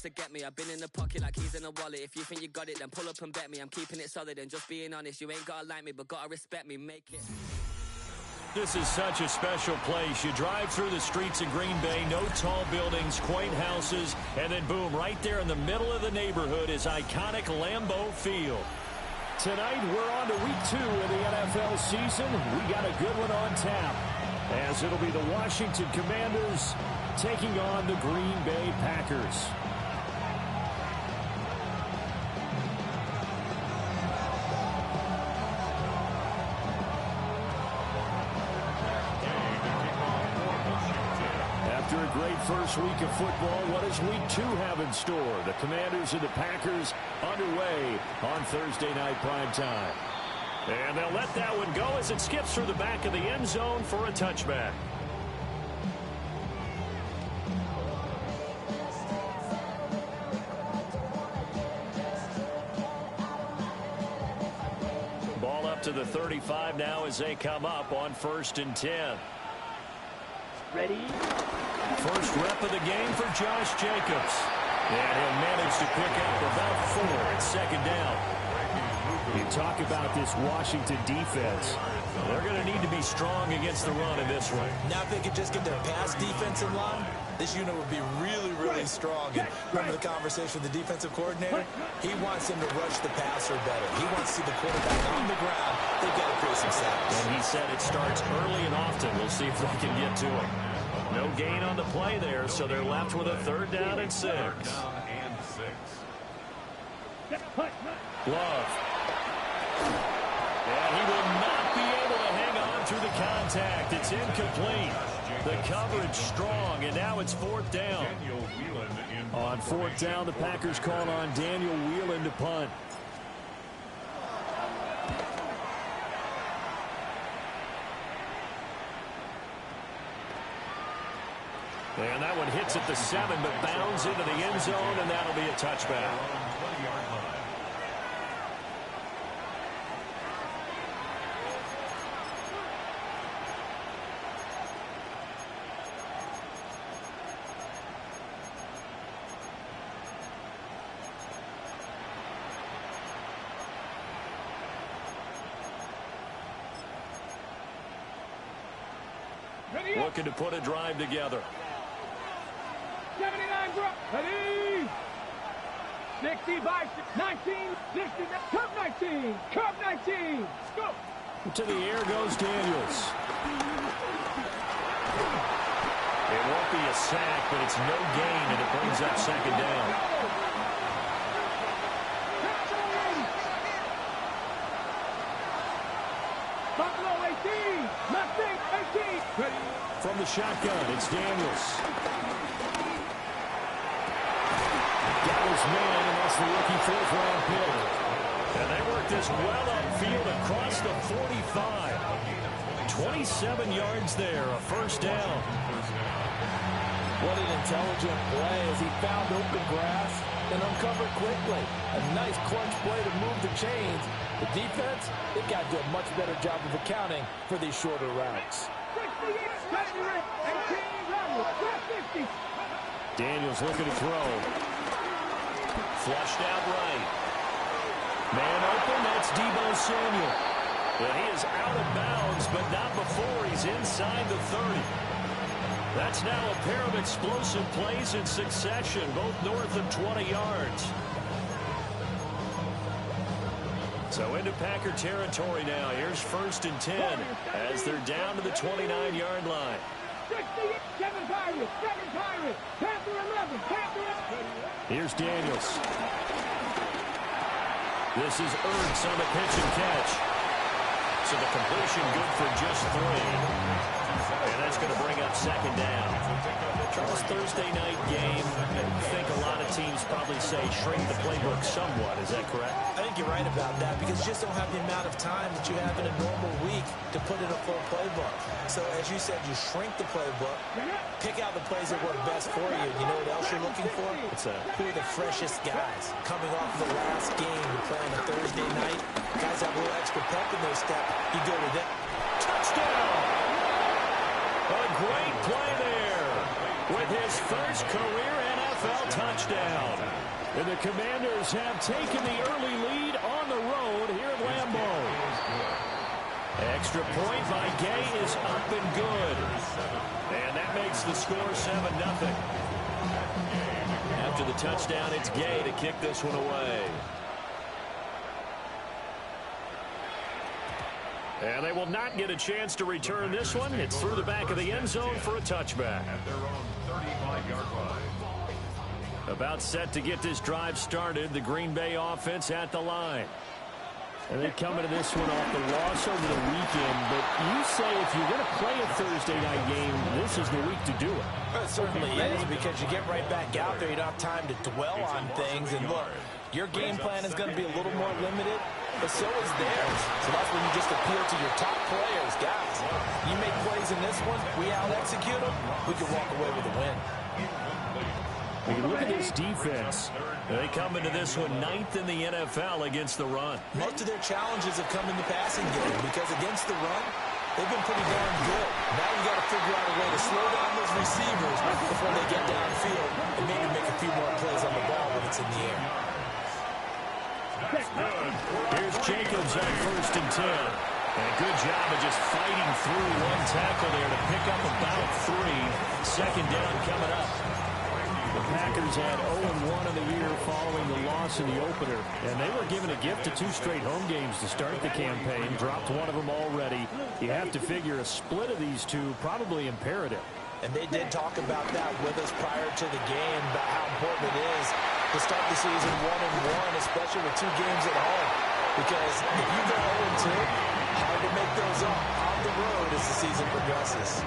to get me. I've been in the pocket like he's in a wallet. If you think you got it, then pull up and bet me. I'm keeping it solid and just being honest. You ain't gotta like me, but gotta respect me. Make it. This is such a special place. You drive through the streets of Green Bay, no tall buildings, quaint houses, and then boom, right there in the middle of the neighborhood is iconic Lambeau Field. Tonight, we're on to week 2 of the NFL season. We got a good one on tap, as it'll be the Washington Commanders taking on the Green Bay Packers. After a great first week of football, what does week 2 have in store? The Commanders and the Packers underway on Thursday night primetime. And they'll let that one go as it skips through the back of the end zone for a touchback. Ball up to the 35 now as they come up on 1st and 10. Ready? First rep of the game for Josh Jacobs. And he'll manage to pick up about 4 at 2nd down. You talk about this Washington defense. They're going to need to be strong against the run in this one. Now if they could just get their pass defense in line, this unit would be really, really strong. And remember the conversation with the defensive coordinator? He wants them to rush the passer better. He wants to see the quarterback on the ground. They've got to create some sacks. And he said it starts early and often. We'll see if they can get to him. No gain on the play there, so they're left with a 3rd down and 6. Love. And he will not be able to hang on through the contact. It's incomplete. The coverage strong, and now it's 4th down. On 4th down, the Packers call on Daniel Whelan to punt. And that one hits at the 7, but bounds into the end zone, and that'll be a touchback. Looking to put a drive together. 79 drop. Ready? 65, 19, 60, curve 19, curve 19. Go. To the air goes Daniels. It won't be a sack, but it's no gain, and it brings up 2nd down. Buffalo 18, Mustang 18. Ready? From the shotgun, it's Daniels. Got his man, and that's the rookie 4th-round pick. And they work this well upfield across the 45. 27 yards there, a 1st down. What an intelligent play as he found open grass and uncovered quickly. A nice clutch play to move the chains. The defense, they've got to do a much better job of accounting for these shorter routes. Daniels looking to throw. Flushed out right. Man open, that's Deebo Samuel. But he is out of bounds, but not before he's inside the 30. That's now a pair of explosive plays in succession, both north of 20 yards. So into Packer territory now. Here's 1st and 10 as they're down to the 29-yard line. 7 Pirates, 7 Pirates, Panther 11, Panther 11. Here's Daniels. This is Ertz on the pitch and catch. So the completion good for just 3. And that's going to bring up 2nd down. Charles, Thursday night game, and I think a lot of teams probably say shrink the playbook somewhat. Is that correct? I think you're right about that because you just don't have the amount of time that you have in a normal week to put in a full playbook. So as you said, you shrink the playbook, pick out the plays that work best for you. You know what else you're looking for? Who are the freshest guys coming off the last game to play on a Thursday night? Guys have a little extra pep in their step. You go to them. Touchdown! A great play there with his first career NFL NFL touchdown. And the Commanders have taken the early lead on the road here at Lambeau. Extra point by Gay is up and good. And that makes the score 7-0. After the touchdown, it's Gay to kick this one away. And they will not get a chance to return this one. It's through the back of the end zone for a touchback. At their own 35-yard line. About set to get this drive started. The Green Bay offense at the line. And they come into this one off the loss over the weekend. But you say if you're going to play a Thursday night game, this is the week to do it. It certainly is, because you get right back out there. You don't have time to dwell on things. And look, your game plan is going to be a little more limited, but so is theirs. So that's when you just appeal to your top players. Guys, you make plays in this one, we out-execute them, we can walk away with a win. When you look at this defense, they come into this one 9th in the NFL against the run. Most of their challenges have come in the passing game, because against the run, they've been pretty darn good. Now you got to figure out a way to slow down those receivers before they get downfield and maybe make a few more plays on the ball when it's in the air. Here's Jacobs on 1st and 10. And a good job of just fighting through one tackle there to pick up about 3. Second down coming up. The Packers had 0-1 in the year following the loss in the opener. And they were given a gift of 2 straight home games to start the campaign. Dropped one of them already. You have to figure a split of these two probably imperative. And they did talk about that with us prior to the game, about how important it is to start the season 1-1, especially with 2 games at home. Because if you go 0-2, hard to make those up on the road as the season progresses.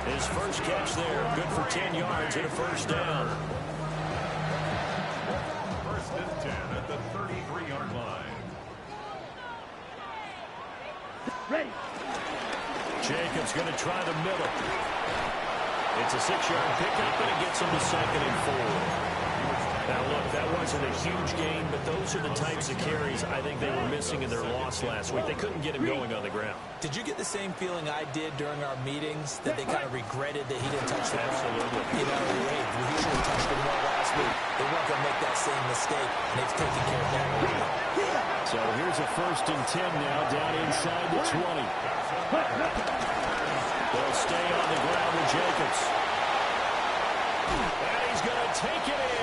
His first catch there, good for 10 yards and a first down. 1st and 10 at the 33-yard line. Ready. Jacobs going to try the middle. It's a 6-yard pickup, and it gets him to 2nd and 4. Now, look, that wasn't a huge gain, but those are the types of carries I think they were missing in their loss last week. They couldn't get him going on the ground. Did you get the same feeling I did during our meetings, that they kind of regretted that he didn't touch the ball? Absolutely. You know, hey, he should have touched the ball last week. They weren't going to make that same mistake, and they've taken care of that already. So here's a 1st and 10 now, down inside the 20. They'll stay on the ground with Jacobs. And he's going to take it in.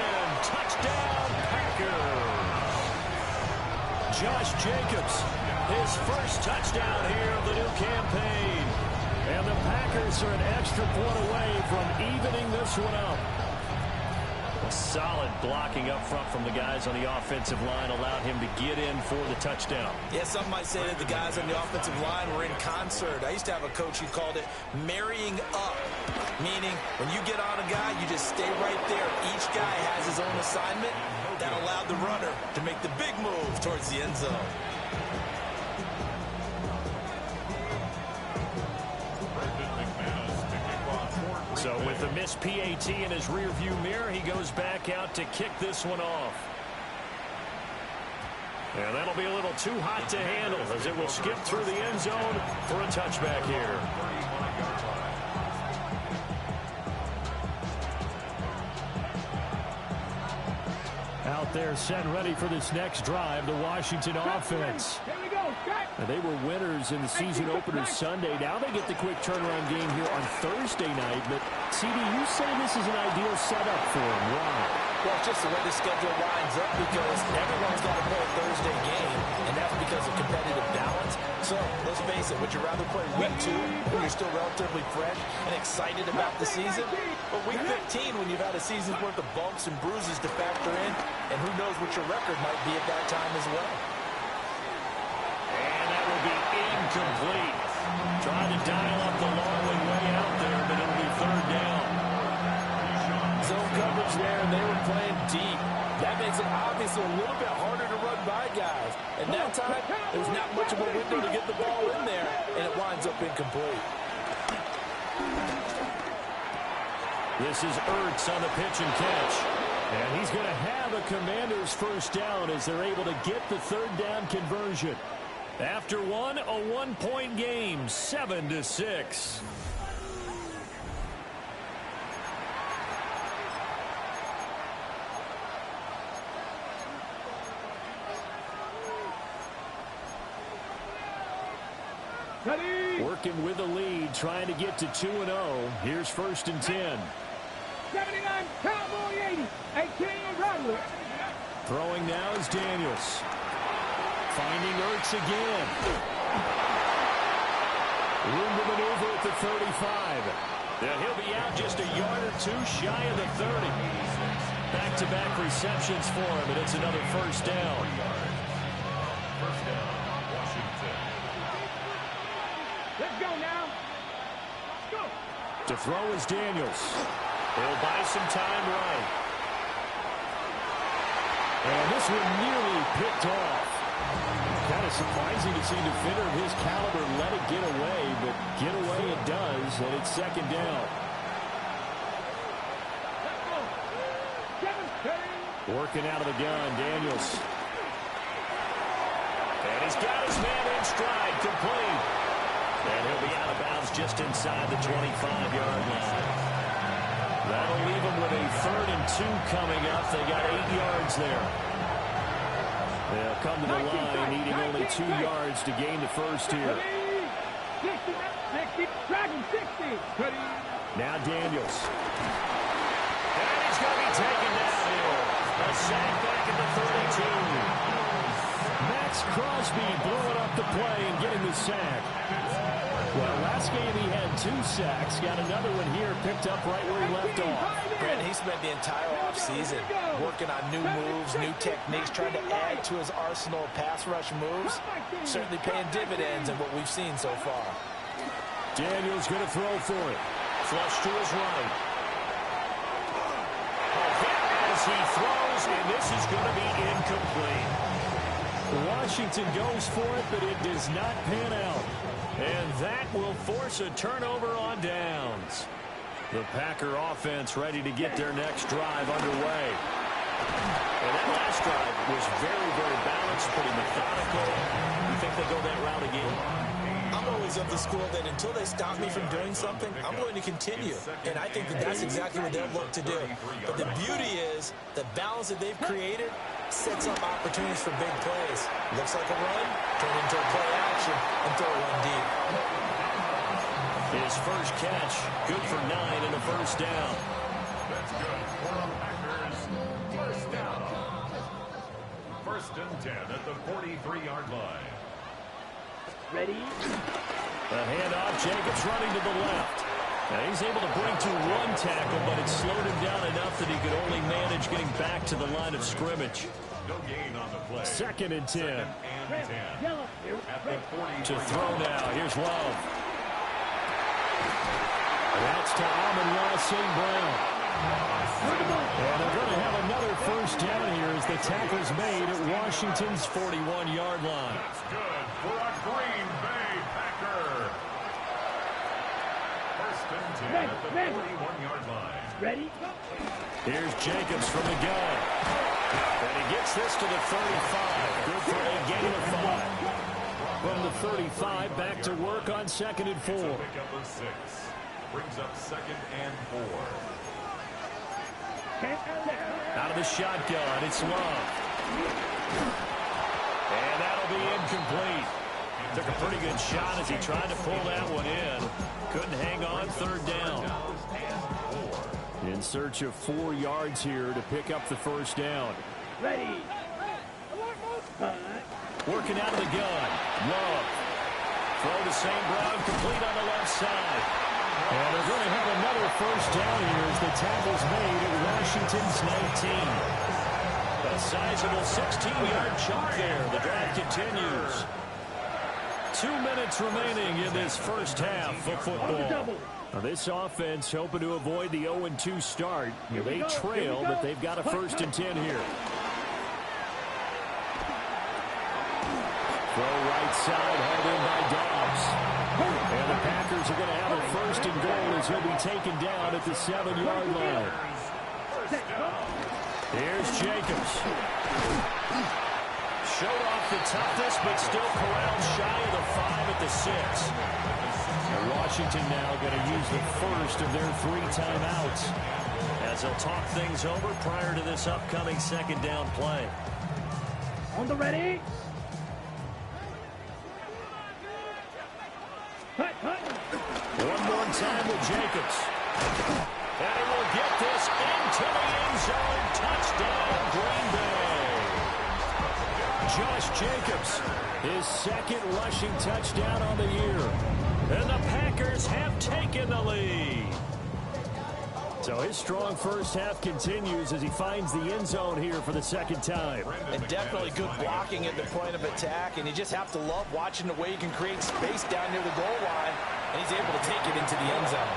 Touchdown, Packers. Josh Jacobs, his first touchdown here of the new campaign. And the Packers are an extra point away from evening this one up. A solid blocking up front from the guys on the offensive line allowed him to get in for the touchdown. Yeah, some might say that the guys on the offensive line were in concert. I used to have a coach who called it marrying up, meaning when you get on a guy, you just stay right there. Each guy has his own assignment. That allowed the runner to make the big move towards the end zone. So with the missed PAT in his rearview mirror, he goes back out to kick this one off. And that'll be a little too hot to handle as it will skip through the end zone for a touchback here. Out there set ready for this next drive, the Washington offense. Here we go. And they were winners in the season opener Sunday. Now they get the quick turnaround game here on Thursday night. But, CD, you say this is an ideal setup for them. Why? Well, it's just the way the schedule lines up, because everyone's got to play a Thursday game, and that's because of competitive balance. So, let's face it, would you rather play week 2 when you're still relatively fresh and excited about the season? Or week 15 when you've had a season's worth of bumps and bruises to factor in, and who knows what your record might be at that time as well. And that will be incomplete. Trying to dial up the long way out there, but it'll be 3rd down. Zone coverage there, and they were playing deep. That makes it obviously a little bit harder to run by guys. And that time, there's not much of a window to get the ball in there, and it winds up incomplete. This is Ertz on the pitch and catch. And he's going to have a Commander's first down as they're able to get the 3rd down conversion. After one, a 1-point game, 7-6. Ready. Working with the lead, trying to get to 2-0. Here's 1st and 10. 79, Cowboy 80, a.k.a. Rattler. Throwing now is Daniels. Finding Ertz again. Room to maneuver at the 35. And he'll be out just a yard or two shy of the 30. Back-to-back receptions for him, and it's another 1st down. First down, Washington. Let's go now. Let's go. To throw is Daniels. He'll buy some time right. And this one nearly picked off. Kind of surprising to see a defender of his caliber let it get away, but get away it does, and it's 2nd down. Let's go. 7-10. Working out of the gun, Daniels. And he's got his man in stride, complete. And he'll be out of bounds just inside the 25-yard line. That'll leave him with a 3rd and 2 coming up. They got 8 yards there. They'll come to the line, needing only 2 yards to gain the first here. 60, Dragon 60. Ready. Now Daniels. And he's going to be taken down here. A sack back at the 32. Max Crosby blowing up the play and getting the sack. Well, last game he had 2 sacks. Got another one here, picked up right where he left off. Brandon, he spent the entire offseason working on new moves, new techniques, trying to add to his arsenal of pass rush moves. Certainly paying dividends in what we've seen so far. Daniels going to throw for it. Flush to his right. As he throws, and this is going to be incomplete. Washington goes for it, but it does not pan out. And that will force a turnover on downs. The Packer offense ready to get their next drive underway. And that last drive was very, very balanced, pretty methodical. You think they go that route again? I'm always of the school that until they stop me from doing something, I'm going to continue. And I think that that's exactly what they'll look to do. But the beauty is the balance that they've created sets up opportunities for big plays. Looks like a run, turn into a play action, and throw one deep. His first catch, good for 9 and a 1st down. That's good for the Packers. First down. 1st and 10 at the 43-yard line. Ready. A handoff, Jacobs running to the left. Now he's able to bring to 1 tackle, but it slowed him down enough that he could only manage getting back to the line of scrimmage. No gain on the play. 2nd and 10. 2nd and 10. At the 43. To throw now, here's Love. That's to Amon-Ra St. Brown. And they're going to have another 1st down here as the tackle's made at Washington's 41-yard line. That's good for a Green Bay Packer. 1st and 10 at the 41-yard line. Ready. Here's Jacobs from the gun. And he gets this to the 35. Good for a gain of 5. From the 35, back to work on 2nd and 4. Pick up a 6. Brings up 2nd and 4. Out of the shotgun, it's Love. And that'll be incomplete. Took a pretty good shot as he tried to pull that one in. Couldn't hang on, 3rd down. In search of 4 yards here to pick up the 1st down. Ready. Working out of the gun. Love. Throw to St. Brown, complete on the left side. And they're going to have another 1st down here as the tackle's made at Washington's 19. A sizable 16-yard chunk there. The drive continues. 2 minutes remaining in this first half of football. Now this offense hoping to avoid the 0-2 start. They trail, but they've got a 1st and 10 here. Throw right side, hauled in by Dobbs. And the Packers are going to have a 1st and goal as he'll be taken down at the 7-yard line. Here's Jacobs. Showed off the toughness, but still corralled shy of the 5 at the 6. And Washington now going to use the first of their 3 timeouts as they'll talk things over prior to this upcoming 2nd down play. On the ready. time with Jacobs. And he will get this into the end zone. Touchdown, Green Bay. Josh Jacobs, his second rushing touchdown on the year. And the Packers have taken the lead. So his strong first half continues as he finds the end zone here for the second time. And definitely good blocking at the point of attack. And you just have to love watching the way he can create space down near the goal line. And he's able to take it into the end zone.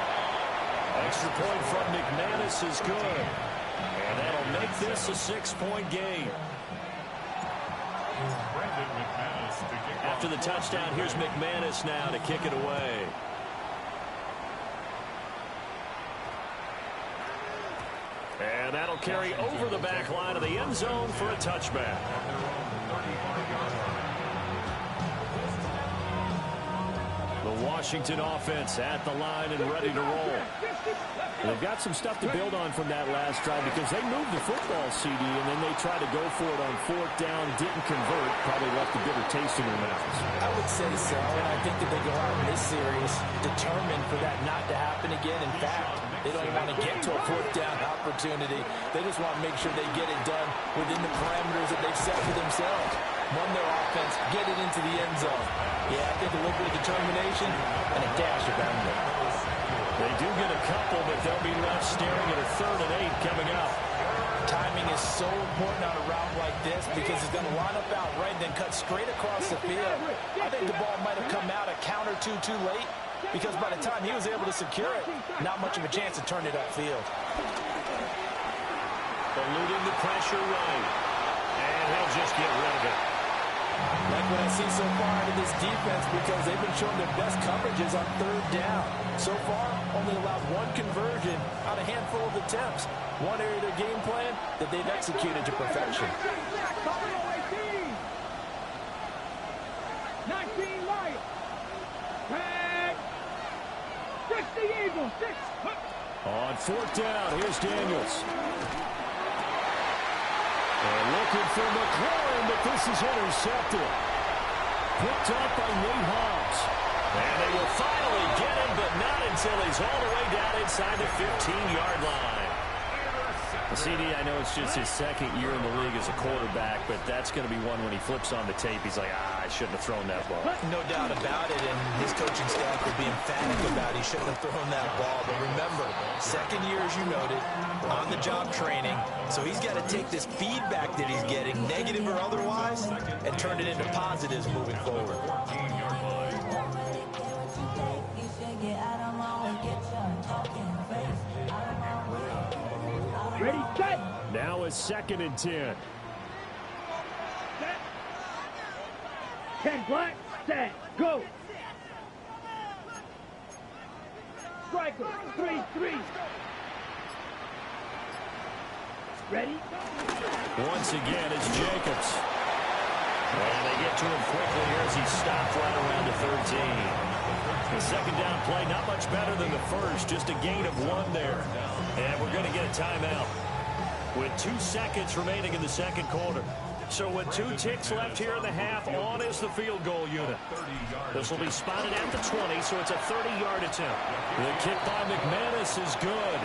Extra point from McManus is good. And that'll make this a 6-point game. After the touchdown, here's McManus now to kick it away. And that'll carry over the back line of the end zone for a touchback. The Washington offense at the line and ready to roll. And they've got some stuff to build on from that last drive because they moved the football, CD, and then they tried to go for it on fourth down, didn't convert, probably left a bitter taste in their mouths. I would say so, and I think that they go out in this series determined for that not to happen again. In fact, they don't want to get to a fourth down opportunity. They just want to make sure they get it done within the parameters that they've set for themselves. Run their offense, get it into the end zone. Yeah, I think a little bit of determination and a dash of anger. They do get a couple, but they'll be left staring at a 3rd and 8 coming up. Timing is so important on a route like this because he's going to line up out right and then cut straight across the field. I think the ball might have come out a count or two too late because by the time he was able to secure it, not much of a chance to turn it upfield. Eluding the pressure right. And he'll just get rid of it. Like what I see so far out of this defense because they've been showing their best coverages on 3rd down. So far, only allowed one conversion on a handful of attempts. One area of their game plan that they've executed to perfection. 19 Lions. Tag. 60 Eagles. 6. On 4th down, here's Daniels. And looking for McLaurin, but this is intercepted. Picked up by Nate Hobbs. And they will finally get him, but not until he's all the way down inside the 15-yard line. CD, I know it's just his second year in the league as a quarterback, but that's going to be one when he flips on the tape. He's like, I shouldn't have thrown that ball. No doubt about it, and his coaching staff will be emphatic about he shouldn't have thrown that ball. But remember, second year, as you noted, on-the-job training, so he's got to take this feedback that he's getting, negative or otherwise, and turn it into positives moving forward. Ready, set. Now a 2nd and 10. Set. 10 black, set, go. Striker, 3-3. Ready? Once again, it's Jacobs. And they get to him quickly here as he stopped right around the 13. The 2nd down play, not much better than the first, just a gain of 1 there. And we're going to get a timeout with 2 seconds remaining in the 2nd quarter. So with 2 ticks left here in the half, on is the field goal unit. This will be spotted at the 20, so it's a 30-yard attempt. The kick by McManus is good.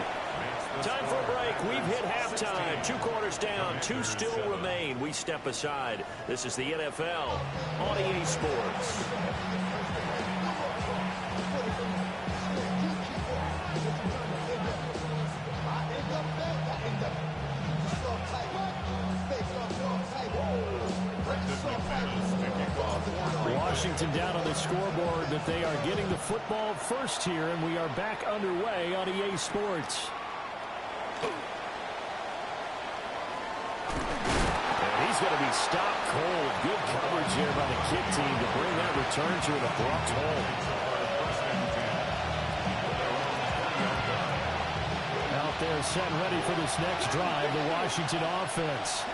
Time for a break. We've hit halftime. 2 quarters down. 2 still remain. We step aside. This is the NFL on EA Sports. Washington down on the scoreboard, but they are getting the football first here, and we are back underway on EA Sports. And he's going to be stopped cold. Good coverage here by the kick team to bring that return to an abrupt halt. Out there set and ready for this next drive, the Washington offense.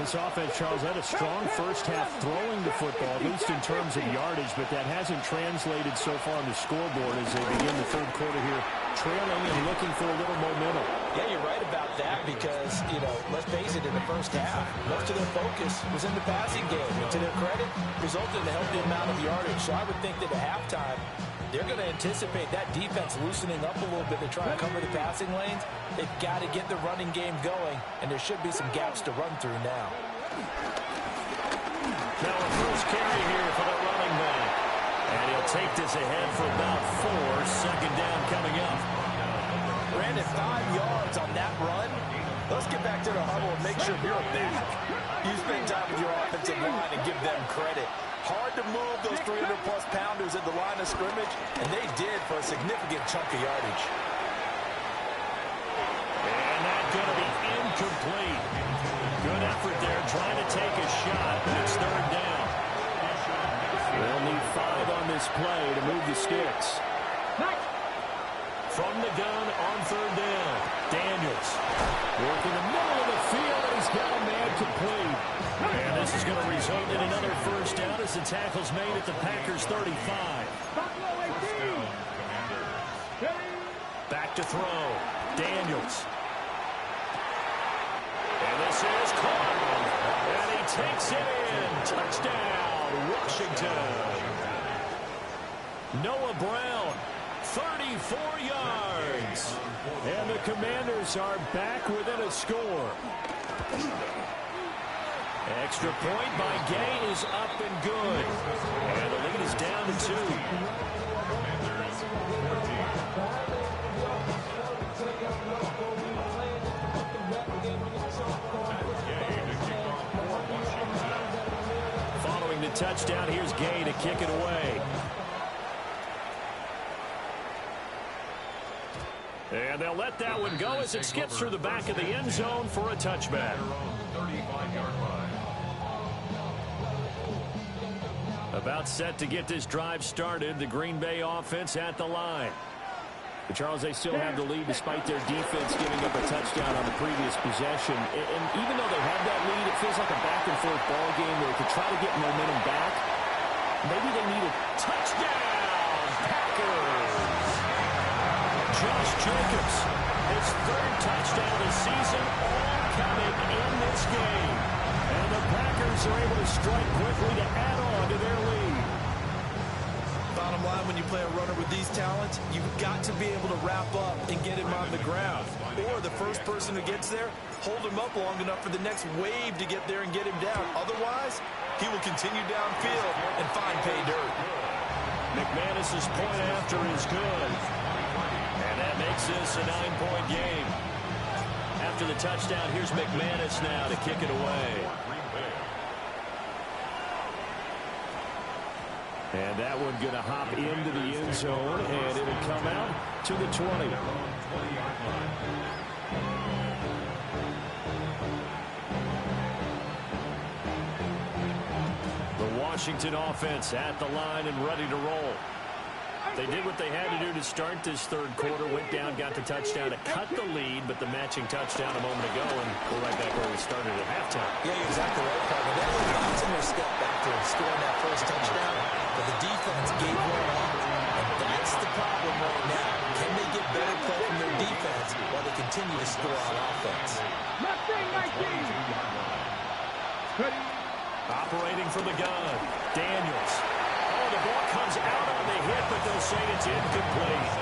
This offense, Charles, had a strong first half throwing the football, at least in terms of yardage, but that hasn't translated so far on the scoreboard as they begin the 3rd quarter here, trailing and looking for a little momentum. Yeah, you're right about that because, let's face it, in the first half, most of their focus was in the passing game. And to their credit, resulted in a healthy amount of yardage. So I would think that at halftime, they're going to anticipate that defense loosening up a little bit to try and cover the passing lanes. They've got to get the running game going, and there should be some gaps to run through now. Now a first carry here for the running back. And he'll take this ahead for about 4. Second down coming up. Brandon, 5 yards on that run. Let's get back to the huddle and make sure you're back. You spend time with your offensive line and give them credit. Hard to move those 300-plus pounders at the line of scrimmage, and they did for a significant chunk of yardage. And that's going to be incomplete. Good effort there, trying to take a shot, but it's third down. They'll need 5 on this play to move the sticks. From the gun on third down, Daniels working the middle of the field, and he's got a man complete. And this is going to result in another first down as the tackle's made at the Packers' 35. Back to throw, Daniels. And this is caught, and he takes it in. Touchdown, Washington. Noah Brown. 34 yards. And the Commanders are back within a score. Extra point by Gay is up and good. And the lead is down to 2. Following the touchdown, here's Gay to kick it away. And they'll let that one go as it skips through the back of the end zone for a touchback. About set to get this drive started. The Green Bay offense at the line. But Charles, they still have the lead despite their defense giving up a touchdown on the previous possession. And even though they have that lead, it feels like a back-and-forth ball game where to try to get momentum back, maybe they need a touchdown. Packers. Josh Jacobs, his 3rd touchdown of the season, all coming in this game. And the Packers are able to strike quickly to add on to their lead. Bottom line, when you play a runner with these talents, you've got to be able to wrap up and get him on the ground. Or the first person who gets there, hold him up long enough for the next wave to get there and get him down. Otherwise, he will continue downfield and find pay dirt. McManus's point after is good. And that makes this a 9-point game. After the touchdown, here's McManus now to kick it away. And that one going to hop into the end zone, and it'll come out to the 20. The Washington offense at the line and ready to roll. They did what they had to do to start this third quarter, went down, got the touchdown to cut the lead, but the matching touchdown a moment ago, and we're right back where we started at halftime. Yeah, you're exactly right, Carter. That was lots in their step after scoring that first touchdown, but the defense gave one up, and that's the problem right now. Can they get better play from their defense while they continue to score on offense? Operating from the gun, Daniels. Oh, the ball comes out on the hit, but they'll say it's incomplete.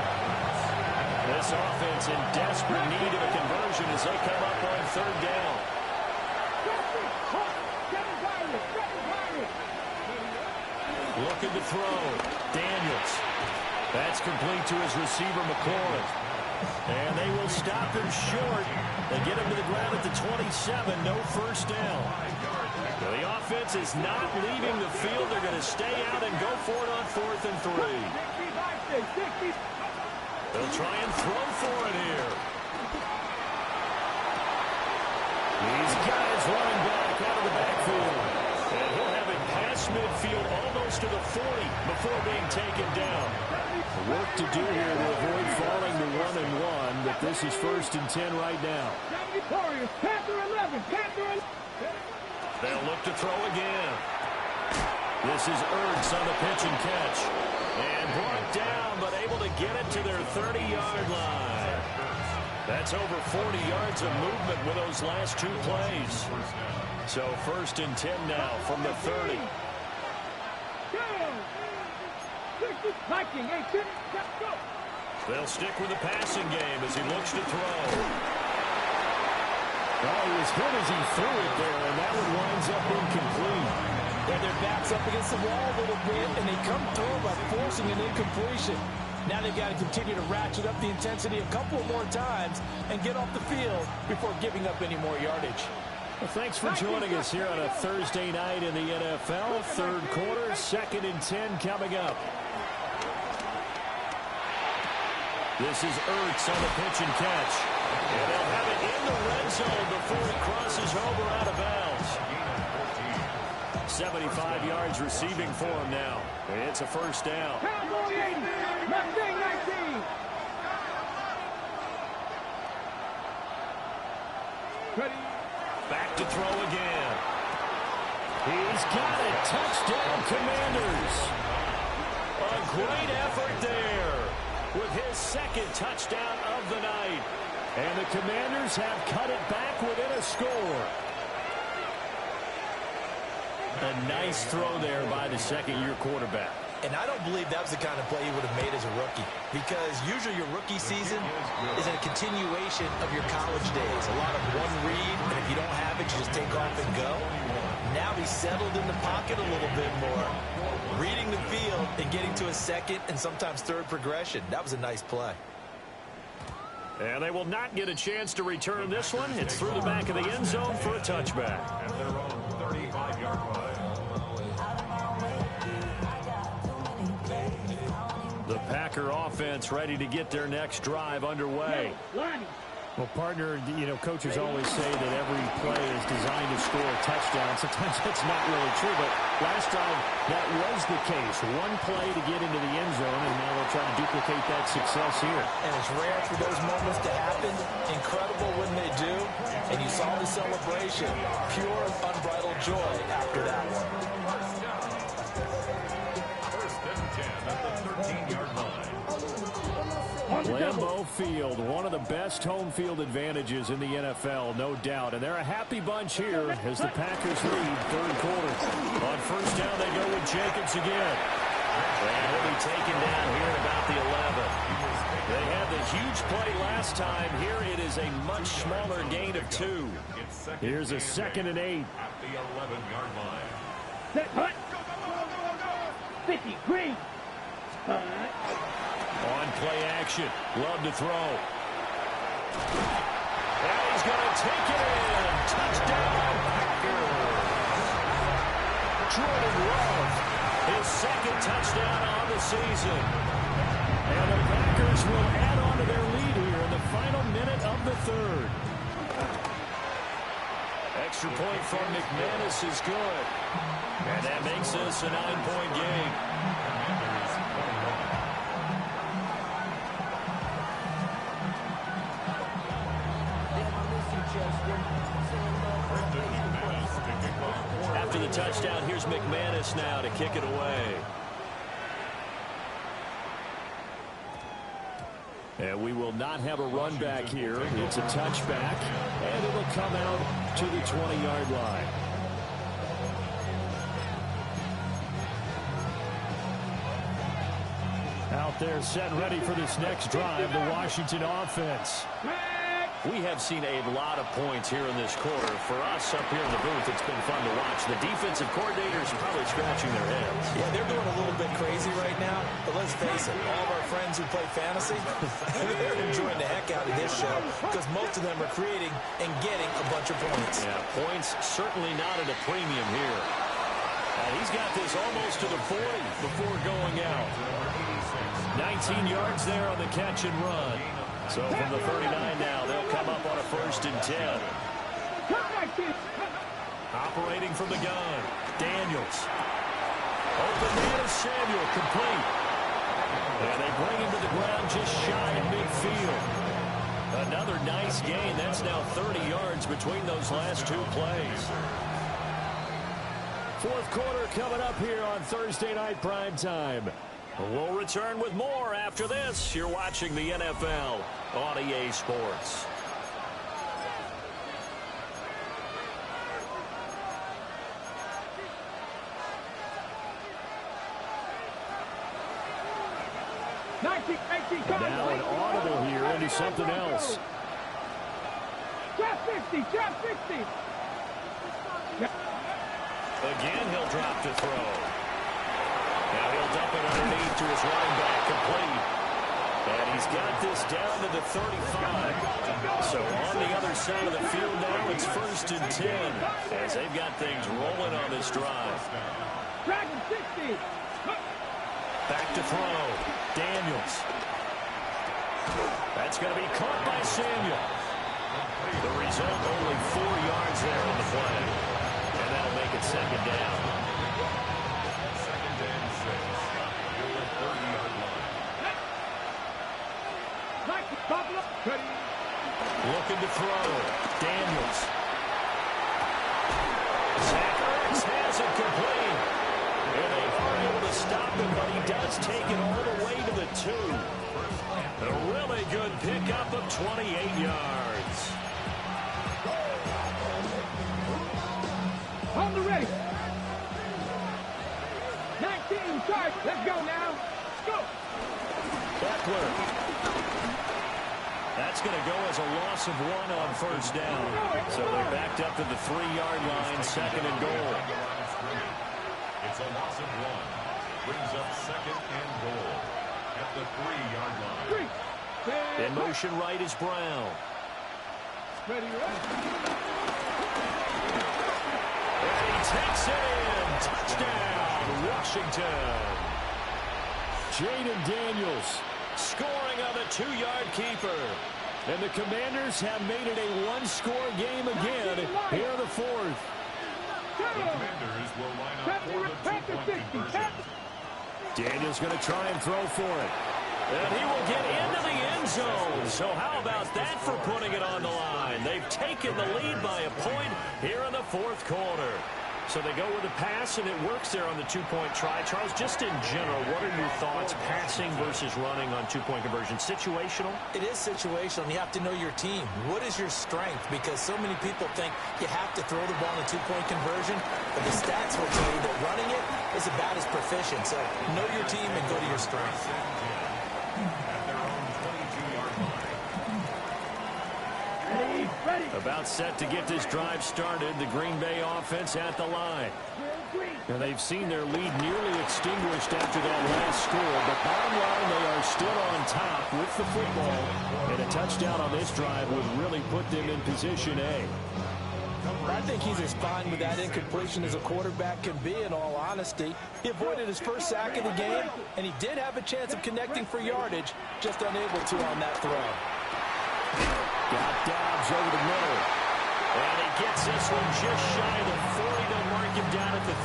This offense in desperate need of a conversion as they come up on third down. Looking to throw. Daniels. That's complete to his receiver, McLaurin. And they will stop him short. They get him to the ground at the 27. No first down. The offense is not leaving the field. They're going to stay out and go for it on 4th and 3. They'll try and throw for it here. He's got his running back out of the backfield. And he'll have it past midfield almost to the 40 before being taken down. Work to do here to avoid falling to 1-1, but this is 1st and 10 right now. They'll look to throw again. This is Ertz on the pitch and catch. And brought down, but able to get it to their 30-yard line. That's over 40 yards of movement with those last two plays. So 1st and 10 now from the 30. They'll stick with the passing game as he looks to throw. Well, he was hit as he threw it there, and that one winds up incomplete. And their back's up against the wall a little bit, and they come through by forcing an incompletion. Now they've got to continue to ratchet up the intensity a couple more times and get off the field before giving up any more yardage. Well, thanks for joining us here on a Thursday night in the NFL. Third quarter, 2nd and 10 coming up. This is Ertz on the pitch and catch. And they'll have it in the red zone before he crosses over out of bounds. 75 yards receiving for him now. It's a first down. Cowboy 80, Mustang 19. Ready. Back to throw again. He's got it. Touchdown, Commanders. A great effort there with his 2nd touchdown of the night. And the Commanders have cut it back within a score. A nice throw there by the 2nd-year quarterback. And I don't believe that was the kind of play he would have made as a rookie, because usually your rookie season is a continuation of your college days. A lot of one read, and if you don't have it, you just take off and go. Now he's settled in the pocket a little bit more, reading the field and getting to a 2nd and sometimes 3rd progression. That was a nice play. And they will not get a chance to return this one. It's through the back of the end zone for a touchback. At their own 35-yard line. The Packer offense ready to get their next drive underway. Well, partner, you know, coaches always say that every play is designed to score a touchdown. Sometimes that's not really true, but last drive, that was the case. One play to get into the end zone, and now they'll try to duplicate that success here. And it's rare for those moments to happen. Incredible when they do. And you saw the celebration. Pure, unbridled joy after that one. 1st and 10 at the 13-yard line. Lambeau Field, one of the best home field advantages in the NFL, no doubt. And they're a happy bunch here as the Packers lead 3rd quarter. On 1st down, they go with Jacobs again. And he'll be taken down here at about the 11. They had the huge play last time. Here it is a much smaller gain of 2. Here's a 2nd and 8. At the 11-yard line. Set, hut. 50, green. On play action. Love to throw. And he's going to take it in. Touchdown, Packers. Jordan Love, his 2nd touchdown on the season. And the Packers will add on to their lead here in the final minute of the 3rd. Extra point from McManus is good. And that makes this a 9-point game. After the touchdown, here's McManus now to kick it away. And we will not have a run back here. It's a touchback, and it'll come out to the 20-yard line. Out there set ready for this next drive, the Washington offense. We have seen a lot of points here in this quarter. For us up here in the booth, it's been fun to watch. The defensive coordinators are probably scratching their heads. Yeah, they're going a little bit crazy right now, but let's face it, all of our friends who play fantasy, they're enjoying the heck out of this show because most of them are creating and getting a bunch of points. Yeah, points certainly not at a premium here. He's got this almost to the 40 before going out. 19 yards there on the catch and run. So from the 39 now, they'll come up on a 1st and 10. Operating from the gun, Daniels. Open man is Samuel, complete. And they bring him to the ground just shy of midfield. Another nice gain. That's now 30 yards between those last 2 plays. 4th quarter coming up here on Thursday Night Prime Time. We'll return with more after this. You're watching the NFL on EA Sports. Now an audible here into something else. Drop 60, drop 60. Again, he'll drop to throw. Now he'll dump it underneath to his running back, complete. And he's got this down to the 35. So on the other side of the field now, it's 1st and 10 as they've got things rolling on this drive. Dragon 60. Back to throw. Daniels. That's going to be caught by Samuel. The result, only 4 yards there on the play. And that'll make it 2nd down. 2nd and 6. You're the 30-yard line. Looking to throw. Daniels. Zach Ertz has it complete. And they are able to stop him, but he does take it all the way to the 2. A really good pickup of 28 yards. On the ready. 19, charge. Let's go now. Let's go. Beckler. That's going to go as a loss of 1 on 1st down. So they're backed up to the 3-yard line, 2nd and goal. It's a loss of 1. Brings up 2nd and goal at the 3-yard line. In motion right is Brown. Ready, And he takes it in. Touchdown, Washington. Jaden Daniels Scoring on the 2-yard keeper. and the Commanders have made it a 1-score game again here in the 4th. The Commanders will line up for the 2-point conversion. Daniels going to try and throw for it. And he will get into the end zone. So how about that for putting it on the line? They've taken the lead by a point here in the 4th quarter. So they go with a pass, and it works there on the 2-point try. Charles, just in general, what are your thoughts passing versus running on 2-point conversion? Situational? It is situational. You have to know your team. What is your strength? Because so many people think you have to throw the ball in a 2-point conversion, but the stats will tell you that running it is about as proficient. So know your team and go to your strength. At their own 22-yard line. ready. About set to get this drive started. The Green Bay offense at the line. And they've seen their lead nearly extinguished after that last score. But bottom line, they are still on top with the football. And a touchdown on this drive would really put them in position A. I think he's as fine with that incompletion as a quarterback can be, in all honesty. He avoided his first sack of the game, and he did have a chance of connecting for yardage, just unable to on that throw. Got Dobbs over the middle. And he gets this one just shy of the 40. They'll mark him down at the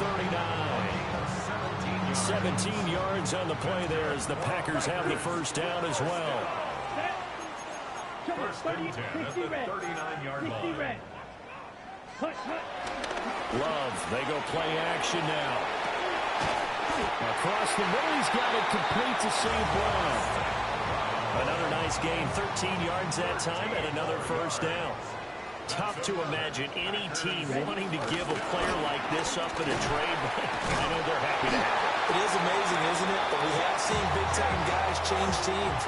39. 17 yards on the play there as the Packers have the 1st down as well. 1st and 10 at the 39-yard line. Love, they go play action now. Across the middle, he's got it complete to St. Brown. Another nice gain, 13 yards that time, and another 1st down. Tough to imagine any team wanting to give a player like this up in a trade, but I know they're happy to have it. It is amazing, isn't it? But we have seen big-time guys change teams.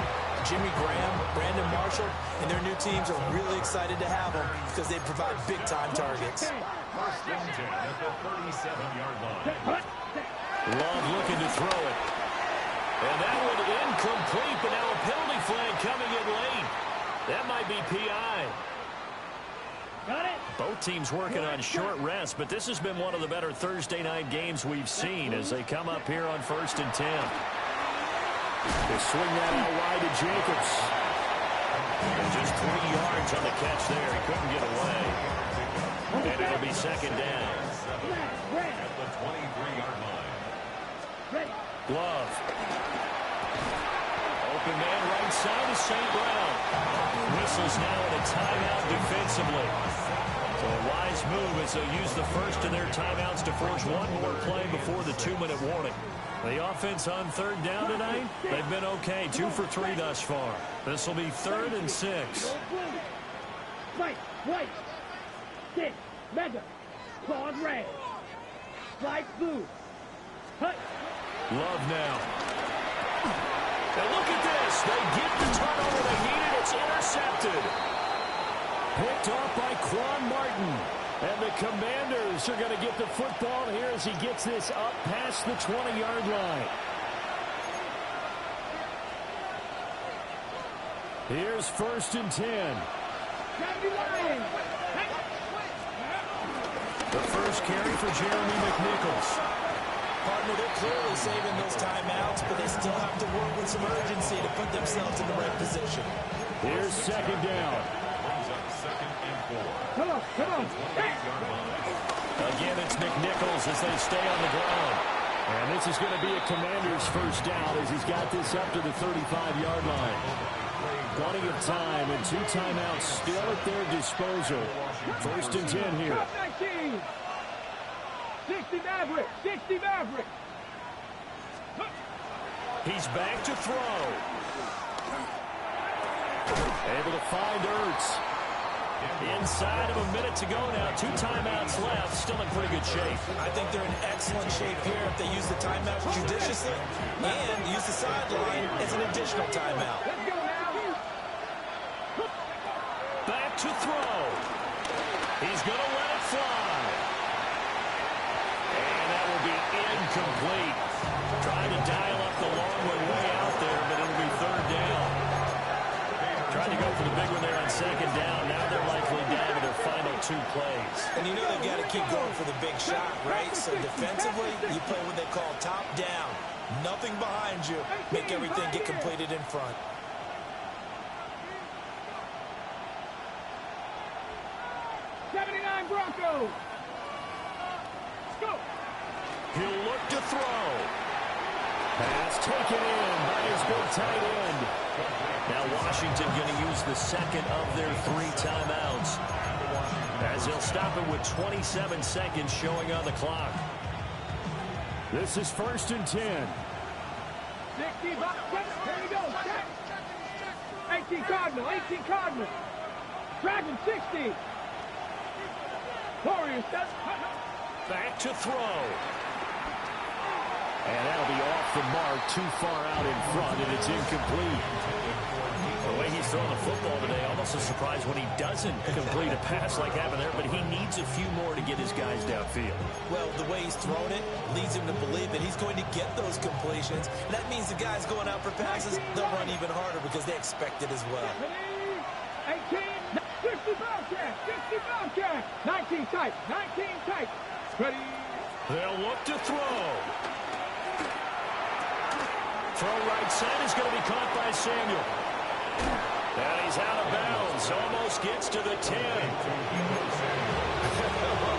Jimmy Graham, Brandon Marshall, and their new teams are really excited to have them because they provide big-time targets. 1st and 10 at the 37-yard line. Love looking to throw it. And that one incomplete, but now a penalty flag coming in late. That might be PI. Both teams working on short rest, but this has been one of the better Thursday night games we've seen as they come up here on 1st and 10. They swing that out wide to Jacobs. And just 3 yards on the catch there. He couldn't get away. And it'll be 2nd down. At the 23-yard line. Glove. Open man right side to St. Brown. Whistles now in a timeout defensively. So a wise move as they use the first of their timeouts to force one more play before the 2-minute warning. The offense on third down tonight, they've been okay. 2 for 3 thus far. This will be 3rd and 6. White, 6, mega, claws red, light blue. Hut. Love now. And look at this. They get the turnover they needed. It's intercepted. Picked off by Quan Martin. And the Commanders are going to get the football here as he gets this up past the 20-yard line. Here's 1st and 10. The first carry for Jeremy McNichols. Partner, they're clearly saving those timeouts, but they still have to work with some urgency to put themselves in the right position. Here's 2nd down. Come on. Again, it's McNichols as they stay on the ground. And this is going to be a Commander's first down as he's got this up to the 35-yard line. Plenty of time and 2 timeouts still at their disposal. 1st and 10 here. 60 Maverick. He's back to throw. Able to find Ertz. Inside of a minute to go now. 2 timeouts left. Still in pretty good shape. I think they're in excellent shape here if they use the timeout judiciously and use the sideline as an additional timeout. Let's go now. Back to throw. He's going to let it fly. And that will be incomplete. Trying to dial up the long one way out there, but it'll be 3rd down. Trying to go for the big one there on 2nd down. Now they're likely down to their final 2 plays. And you know they've got to keep going for the big shot, right? So defensively, you play what they call top down. Nothing behind you. Make everything get completed in front. '79 Broncos. Go. He'll look to throw. Pass taken in by his big tight end. Now Washington going to use the 2nd of their 3 timeouts, as they'll stop it with 27 seconds showing on the clock. This is 1st and 10. 60 bucks. Here we go. 18 Cardinal. Dragon 60. Warriors. Back to throw. And that'll be off the mark, too far out in front, and it's incomplete. The way he's throwing the football today, almost a surprise when he doesn't complete a pass like happened there, but he needs a few more to get his guys downfield. Well, the way he's thrown it leads him to believe that he's going to get those completions. And that means the guys going out for passes, they'll run even harder because they expect it as well. 18, 60 Bobcat. 19 tight. Ready. They'll look to throw. Throw right side is going to be caught by Samuel. And he's out of bounds. Almost gets to the 10.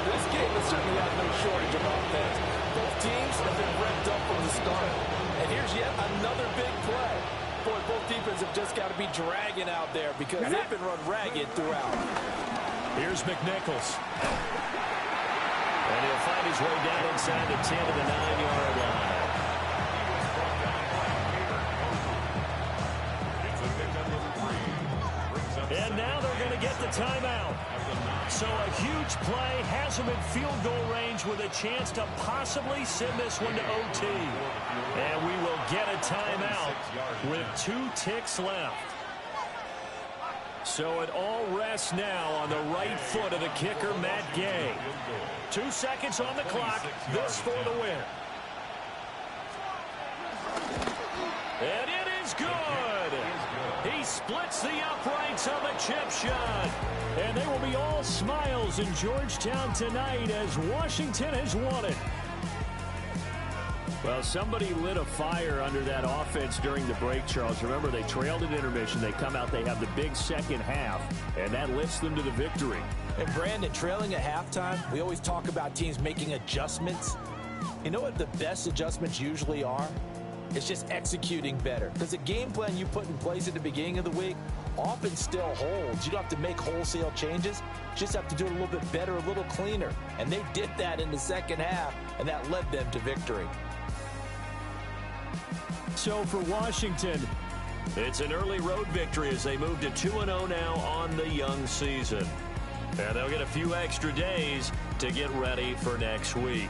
This game has certainly had no shortage of offense. Both teams have been revved up from the start. And here's yet another big play. Boy, both defenses have just got to be dragging out there because they've been run ragged throughout. Here's McNichols. And he'll find his way down inside the 10 to the 9-yard line. And now they're going to get the timeout. So a huge play has them in field goal range with a chance to possibly send this one to OT. And we will get a timeout with 2 ticks left. So it all rests now on the right foot of the kicker, Matt Gay. 2 seconds on the clock. This for the win. And it is good. He splits the uprights on the chip shot. And they will be all smiles in Georgetown tonight as Washington has won it. Well, somebody lit a fire under that offense during the break, Charles. Remember, they trailed at intermission. They come out, they have the big second half, and that lifts them to the victory. And Brandon, trailing at halftime, we always talk about teams making adjustments. You know what the best adjustments usually are? It's just executing better. Because the game plan you put in place at the beginning of the week often still holds. You don't have to make wholesale changes. You just have to do it a little bit better, a little cleaner. And they did that in the second half, and that led them to victory. So for Washington, it's an early road victory as they move to 2-0 now on the young season. And they'll get a few extra days to get ready for next week.